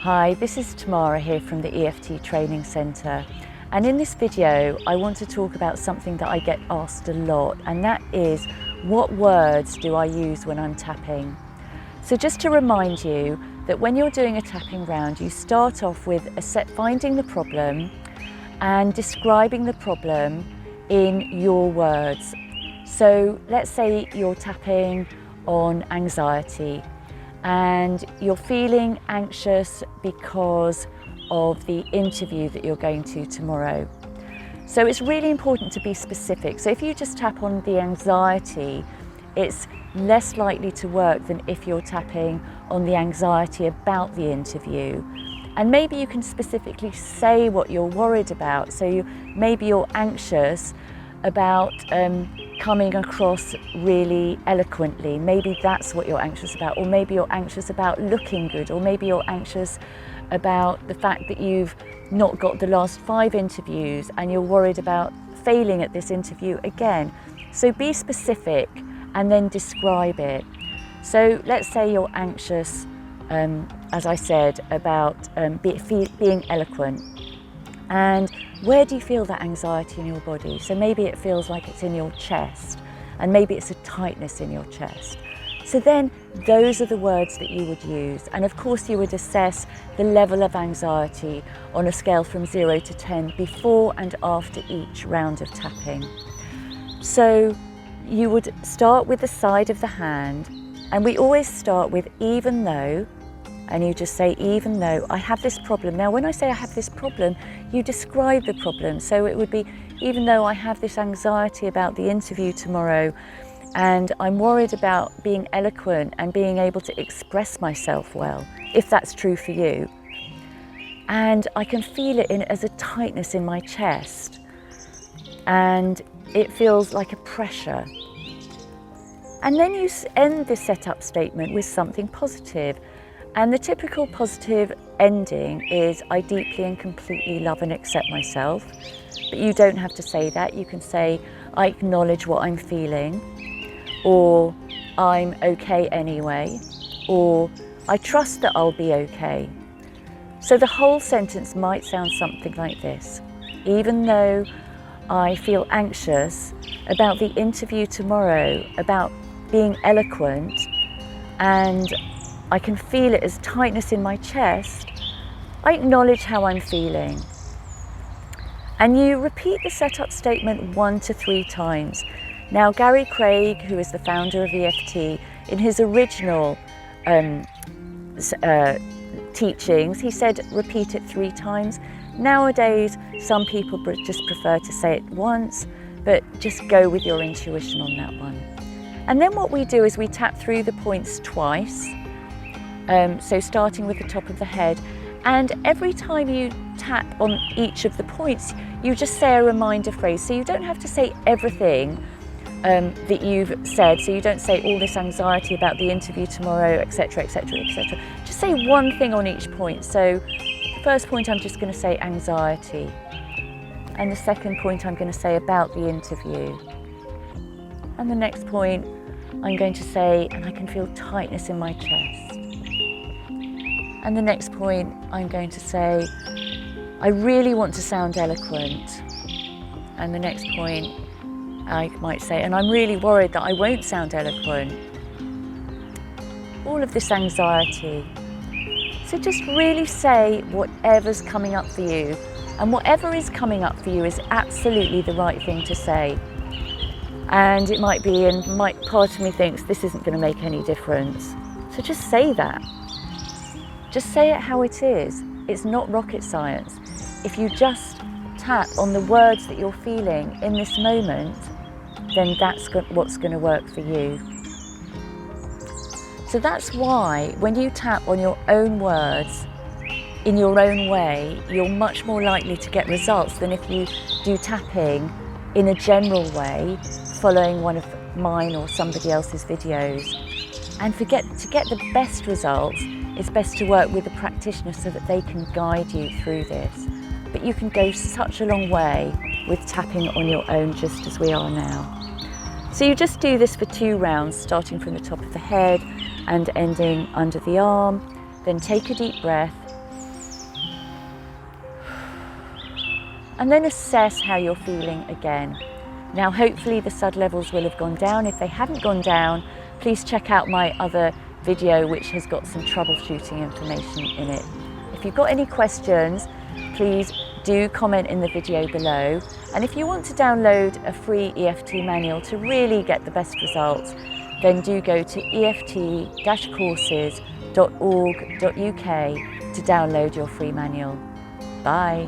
Hi, this is Tamara here from the EFT Training Centre, and in this video I want to talk about something that I get asked a lot, and that is, what words do I use when I'm tapping? So just to remind you that when you're doing a tapping round, you start off with finding the problem and describing the problem in your words. So let's say you're tapping on anxiety and you're feeling anxious because of the interview that you're going to tomorrow. So it's really important to be specific. So if you just tap on the anxiety, it's less likely to work than if you're tapping on the anxiety about the interview. And maybe you can specifically say what you're worried about. So maybe you're anxious about coming across really eloquently. Maybe that's what you're anxious about. Or maybe you're anxious about looking good. Or maybe you're anxious about the fact that you've not got the last 5 interviews and you're worried about failing at this interview again. So be specific and then describe it. So let's say you're anxious, as I said, about being eloquent. And where do you feel that anxiety in your body? So maybe it feels like it's in your chest, and maybe it's a tightness in your chest. So then those are the words that you would use. And of course you would assess the level of anxiety on a scale from 0 to 10 before and after each round of tapping. So you would start with the side of the hand, and we always start with even though, and you just say, even though I have this problem. Now, when I say I have this problem, you describe the problem. So it would be, even though I have this anxiety about the interview tomorrow, and I'm worried about being eloquent and being able to express myself well, if that's true for you. And I can feel it as a tightness in my chest, and it feels like a pressure. And then you end this setup statement with something positive. And the typical positive ending is, I deeply and completely love and accept myself. But you don't have to say that. You can say, I acknowledge what I'm feeling, or I'm okay anyway, or I trust that I'll be okay. So the whole sentence might sound something like this. Even though I feel anxious about the interview tomorrow, about being eloquent, and I can feel it as tightness in my chest, I acknowledge how I'm feeling. And you repeat the setup statement 1 to 3 times. Now, Gary Craig, who is the founder of EFT, in his original teachings, he said repeat it 3 times. Nowadays, some people just prefer to say it once, but just go with your intuition on that one. And then what we do is we tap through the points twice. So starting with the top of the head, and every time you tap on each of the points, you just say a reminder phrase. So you don't have to say everything that you've said. So you don't say all this anxiety about the interview tomorrow, etc., etc., etc. Just say one thing on each point. So the first point, I'm just going to say anxiety, and the second point I'm going to say about the interview, and the next point I'm going to say, and I can feel tightness in my chest. And the next point, I'm going to say, I really want to sound eloquent. And the next point, I might say, and I'm really worried that I won't sound eloquent. All of this anxiety. So just really say whatever's coming up for you. And whatever is coming up for you is absolutely the right thing to say. And it might be, and part of me thinks this isn't going to make any difference. So just say that. Just say it how it is. It's not rocket science. If you just tap on the words that you're feeling in this moment, then that's what's going to work for you. So that's why when you tap on your own words in your own way, you're much more likely to get results than if you do tapping in a general way, following one of mine or somebody else's videos. And to get the best results, it's best to work with a practitioner so that they can guide you through this. But you can go such a long way with tapping on your own, just as we are now. So you just do this for 2 rounds, starting from the top of the head and ending under the arm. Then take a deep breath and then assess how you're feeling again. Now hopefully the SUD levels will have gone down. If they haven't gone down, please check out my other video which has got some troubleshooting information in it. If you've got any questions, please do comment in the video below. And if you want to download a free EFT manual to really get the best results, then do go to eft-courses.org.uk to download your free manual. Bye.